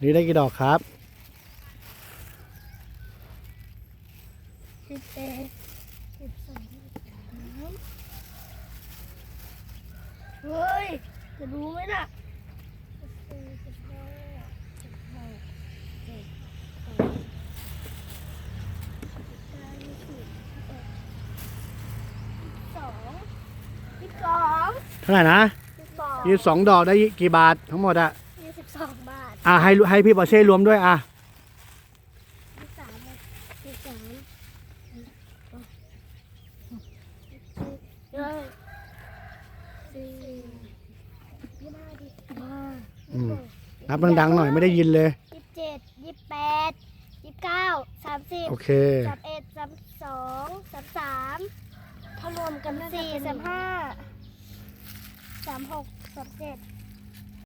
นี่ได้กี่ดอกครับ11 12เฮ้ยจะรู้ไหมน่ะ22 เท่าไหร่นะ22 ดอกได้กี่บาททั้งหมดอะ22 บาทให้พี่ปอร์เช่รวมด้วยนับดังๆหน่อยไม่ได้ยินเลย27 28 29 30โอเค31 32 33ถ้ารวมกัน4 35 36 37